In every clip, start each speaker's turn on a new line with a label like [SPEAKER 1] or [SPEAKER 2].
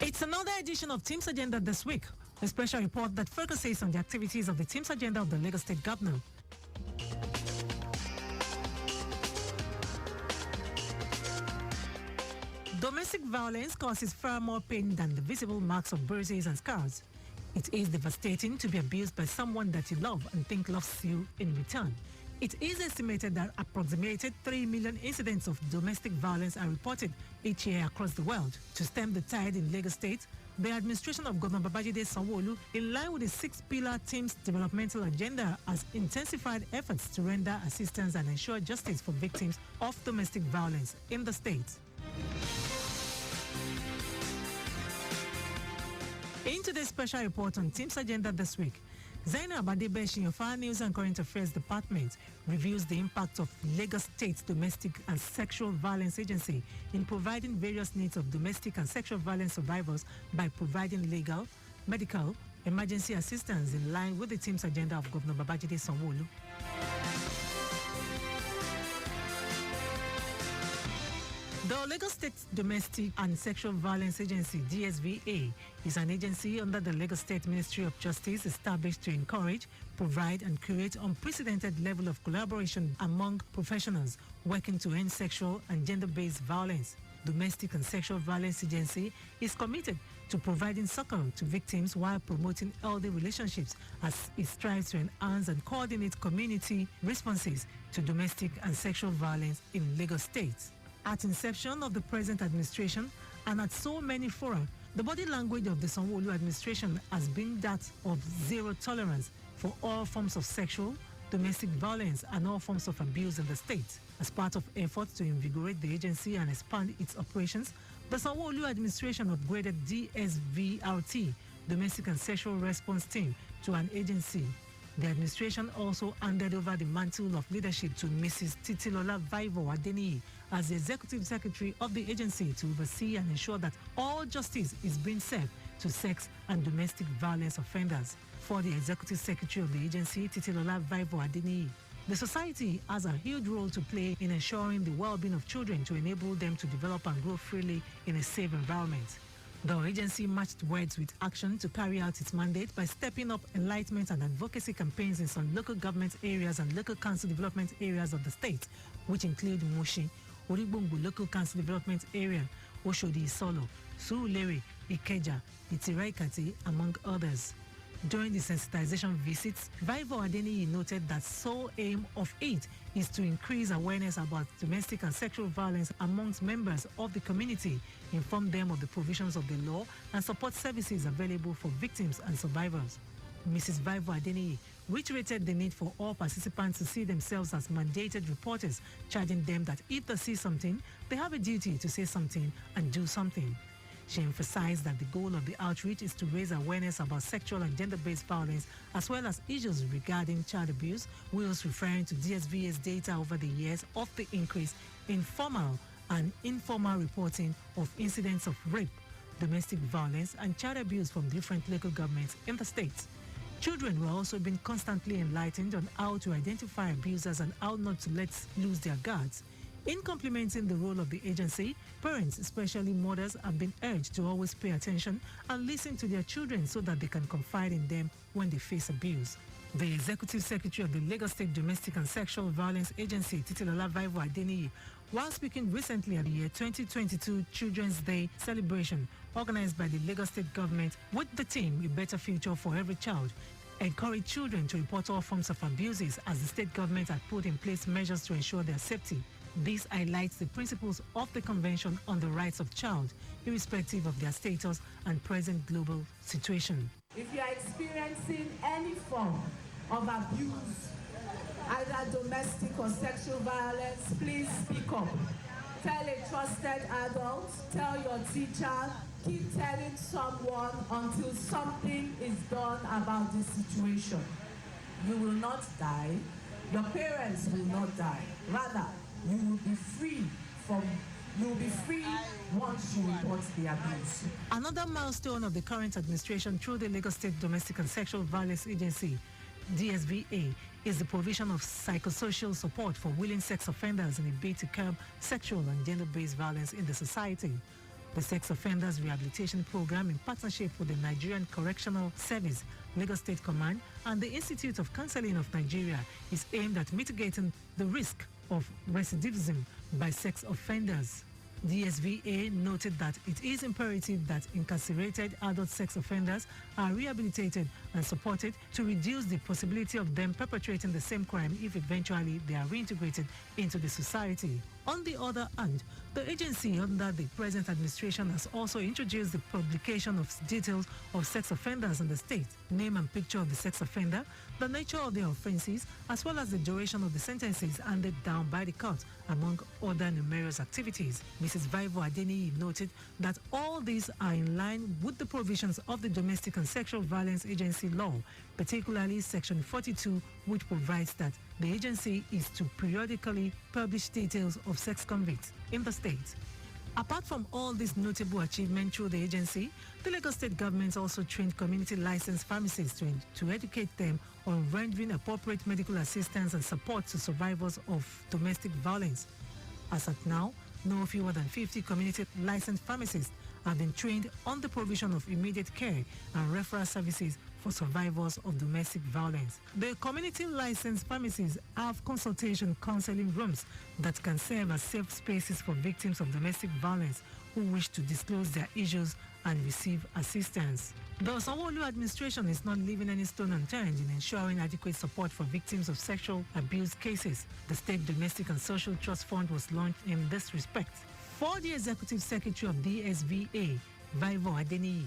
[SPEAKER 1] It's another edition of T.H.E.M.ES Agenda this week, a special report that focuses on the activities of the T.H.E.M.ES Agenda of the Lagos State Governor. Domestic violence causes far more pain than the visible marks of bruises and scars. It is devastating to be abused by someone that you love and think loves you in return. It is estimated that approximated 3 million incidents of domestic violence are reported each year across the world. To stem the tide in Lagos State, the administration of Governor Babajide Sanwo-Olu, in line with the 6-pillar T.H.E.M.ES developmental agenda, has intensified efforts to render assistance and ensure justice for victims of domestic violence in the state. In today's special report on T.H.E.M.ES Agenda this week, Zainab Adebeshi of our News and Current Affairs Department reviews the impact of Lagos State Domestic and Sexual Violence Agency in providing various needs of domestic and sexual violence survivors by providing legal, medical, emergency assistance in line with the T.H.E.M.ES agenda of Governor Babajide Sanwo-Olu. The Lagos State Domestic and Sexual Violence Agency, DSVA, is an agency under the Lagos State Ministry of Justice established to encourage, provide and create unprecedented level of collaboration among professionals working to end sexual and gender-based violence. Domestic and Sexual Violence Agency is committed to providing succor to victims while promoting healthy relationships as it strives to enhance and coordinate community responses to domestic and sexual violence in Lagos State. At inception of the present administration and at so many fora, the body language of the Sanwo-Olu administration has been that of zero tolerance for all forms of sexual, domestic violence and all forms of abuse in the state. As part of efforts to invigorate the agency and expand its operations, the Sanwo-Olu administration upgraded DSVRT, Domestic and Sexual Response Team, to an agency. The administration also handed over the mantle of leadership to Mrs. Titilola Vaivo Adeniyi as the Executive Secretary of the agency to oversee and ensure that all justice is being served to sex and domestic violence offenders. For the Executive Secretary of the agency, Titilola Vaivo Adeniyi, the society has a huge role to play in ensuring the well-being of children to enable them to develop and grow freely in a safe environment. The agency matched words with action to carry out its mandate by stepping up enlightenment and advocacy campaigns in some local government areas and local council development areas of the state, which include Mushi, Oribungu Local Council Development Area, Oshodi Isolo, Surulere, Ikeja, Itiraikati, among others. During the sensitization visits, Vaivo Adeniyi noted that sole aim of it is to increase awareness about domestic and sexual violence amongst members of the community, inform them of the provisions of the law, and support services available for victims and survivors. Mrs. Vaivo Adeniyi reiterated the need for all participants to see themselves as mandated reporters, charging them that if they see something, they have a duty to say something and do something. She emphasized that the goal of the outreach is to raise awareness about sexual and gender-based violence as well as issues regarding child abuse, whilst referring to DSVA's data over the years of the increase in formal and informal reporting of incidents of rape, domestic violence and child abuse from different local governments in the state. Children were also being constantly enlightened on how to identify abusers and how not to let loose their guards. In complementing the role of the agency, parents, especially mothers, have been urged to always pay attention and listen to their children so that they can confide in them when they face abuse. The Executive Secretary of the Lagos State Domestic and Sexual Violence Agency, Titilola Vaivo Adeniyi, while speaking recently at the year 2022 Children's Day celebration organized by the Lagos State government with the theme A Better Future for Every Child, encouraged children to report all forms of abuses as the state government had put in place measures to ensure their safety. This highlights the principles of the Convention on the Rights of Child, irrespective of their status and present global situation.
[SPEAKER 2] If you are experiencing any form of abuse, either domestic or sexual violence, please speak up. Tell a trusted adult, tell your teacher, keep telling someone until something is done about the situation. You will not die, your parents will not die. Rather, you will be free once you report the abuse.
[SPEAKER 1] Another milestone of the current administration through the Lagos State Domestic and Sexual Violence Agency, DSVA, is the provision of psychosocial support for willing sex offenders in a bid to curb sexual and gender-based violence in the society. The Sex Offenders Rehabilitation Program, in partnership with the Nigerian Correctional Service, Lagos State Command, and the Institute of Counseling of Nigeria, is aimed at mitigating the risk of recidivism by sex offenders. DSVA noted that it is imperative that incarcerated adult sex offenders are rehabilitated and supported to reduce the possibility of them perpetrating the same crime if eventually they are reintegrated into the society. On the other hand, the agency under the present administration has also introduced the publication of details of sex offenders in the state, name and picture of the sex offender, the nature of their offences, as well as the duration of the sentences handed down by the court, among other numerous activities. Mrs. Vaivo Adeniyi noted that all these are in line with the provisions of the Domestic and Sexual Violence Agency law, particularly Section 42, which provides that the agency is to periodically publish details of sex convicts in the state. Apart from all these notable achievements through the agency, the Lagos State government also trained community licensed pharmacists to educate them on rendering appropriate medical assistance and support to survivors of domestic violence. As at now, no fewer than 50 community licensed pharmacists have been trained on the provision of immediate care and referral services for survivors of domestic violence. The community licensed pharmacies have consultation counseling rooms that can serve as safe spaces for victims of domestic violence who wish to disclose their issues and receive assistance. The Sanwo-Olu administration is not leaving any stone unturned in ensuring adequate support for victims of sexual abuse cases. The State Domestic and Social Trust Fund was launched in this respect. For the Executive Secretary of DSVA, Vaivo Adeniyi,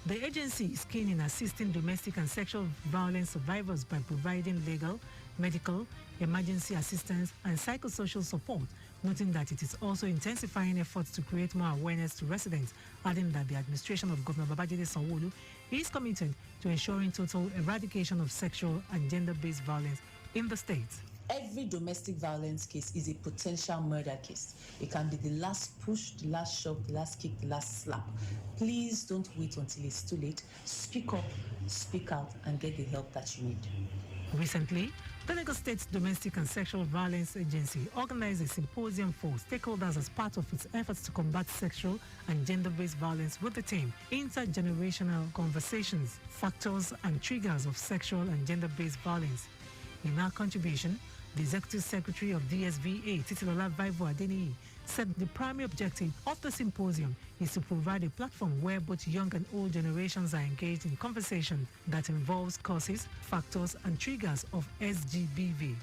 [SPEAKER 1] the agency is keen in assisting domestic and sexual violence survivors by providing legal, medical, emergency assistance, and psychosocial support, noting that it is also intensifying efforts to create more awareness to residents, adding that the administration of Governor Babajide Sanwo-Olu is committed to ensuring total eradication of sexual and gender-based violence in the state.
[SPEAKER 3] Every domestic violence case is a potential murder case. It can be the last push, the last shove, the last kick, the last slap. Please don't wait until it's too late. Speak up, speak out, and get the help that you need.
[SPEAKER 1] Recently, the Lagos State Domestic and Sexual Violence Agency organized a symposium for stakeholders as part of its efforts to combat sexual and gender-based violence with the theme Intergenerational Conversations, Factors and Triggers of Sexual and Gender-Based Violence. In our contribution, the Executive Secretary of DSVA, Titilola Vaivo Adeniyi, said the primary objective of the symposium is to provide a platform where both young and old generations are engaged in conversation that involves causes, factors, and triggers of SGBV.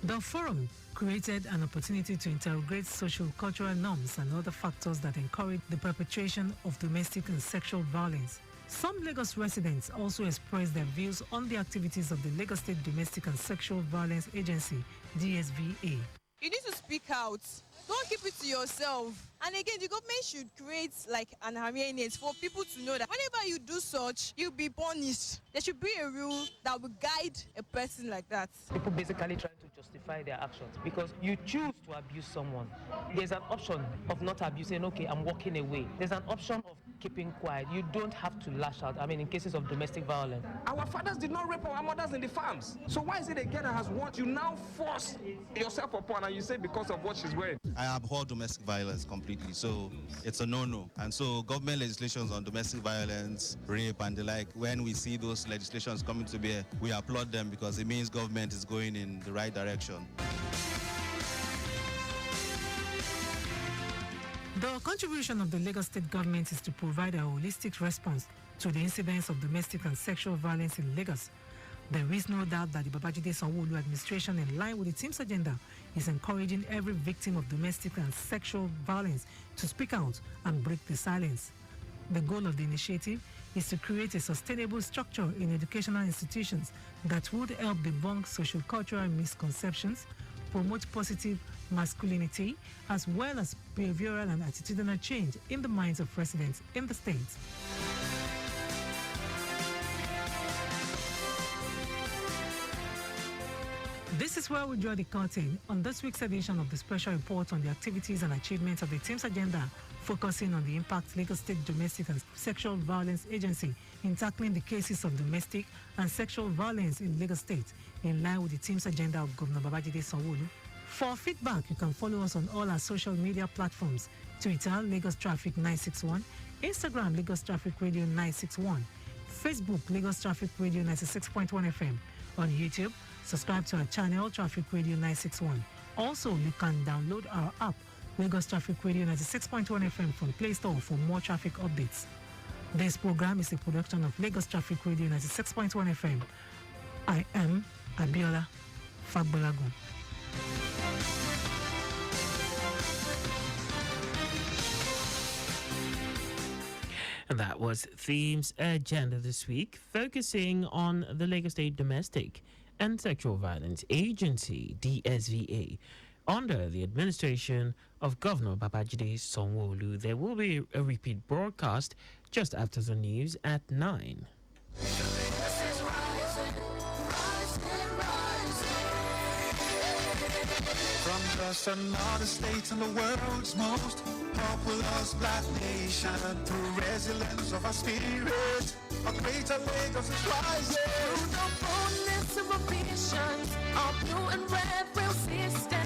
[SPEAKER 1] The forum created an opportunity to interrogate social cultural norms and other factors that encourage the perpetration of domestic and sexual violence. Some Lagos residents also expressed their views on the activities of the Lagos State Domestic and Sexual Violence Agency, DSVA.
[SPEAKER 4] You need to speak out. Don't keep it to yourself. And again, the government should create like an awareness for people to know that whenever you do such, you'll be punished. There should be a rule that will guide a person like that.
[SPEAKER 5] People basically trying to justify their actions because you choose to abuse someone. There's an option of not abusing, okay, I'm walking away. There's an option of keeping quiet. You don't have to lash out. I mean, in cases of domestic violence.
[SPEAKER 6] Our fathers did not rape our mothers in the farms. So why is it a girl that has what you now force yourself upon and you say because of what she's wearing?
[SPEAKER 7] I abhor domestic violence completely, so it's a no-no. And so government legislations on domestic violence, rape and the like, when we see those legislations coming to bear, we applaud them because it means government is going in the right direction.
[SPEAKER 1] The contribution of the Lagos State government is to provide a holistic response to the incidents of domestic and sexual violence in Lagos. There is no doubt that the Babajide Sanwo-Olu administration, in line with the T.H.E.M.ES Agenda, is encouraging every victim of domestic and sexual violence to speak out and break the silence. The goal of the initiative is to create a sustainable structure in educational institutions that would help debunk social cultural misconceptions, promote positive masculinity, as well as behavioral and attitudinal change in the minds of residents in the state. This is where we draw the curtain on this week's edition of the special report on the activities and achievements of the T.H.E.M.ES Agenda, focusing on the impact Lagos State Domestic and Sexual Violence Agency in tackling the cases of domestic and sexual violence in Lagos State, in line with the T.H.E.M.ES Agenda of Governor Babajide Sanwo-Olu. For feedback, you can follow us on all our social media platforms: Twitter, Lagos Traffic 961, Instagram, Lagos Traffic Radio 961, Facebook, Lagos Traffic Radio 96.1 FM. On YouTube, subscribe to our channel, Traffic Radio 961. Also, you can download our app, Lagos Traffic Radio 96.1 FM from Play Store for more traffic updates. This program is a production of Lagos Traffic Radio 96.1 FM. I am Abiola Fagbolagun.
[SPEAKER 8] And that was T.H.E.M.ES Agenda this week, focusing on the Lagos State Domestic and Sexual Violence Agency, DSVA. Under the administration of Governor Babajide Sanwo-Olu, there will be a repeat broadcast just after the news at 9.
[SPEAKER 9] From just another state in the world's most populous black nation, through resilience of our spirit, a greater Lagos is rising.
[SPEAKER 10] Through the fullness of our visions, our blue and red rail system.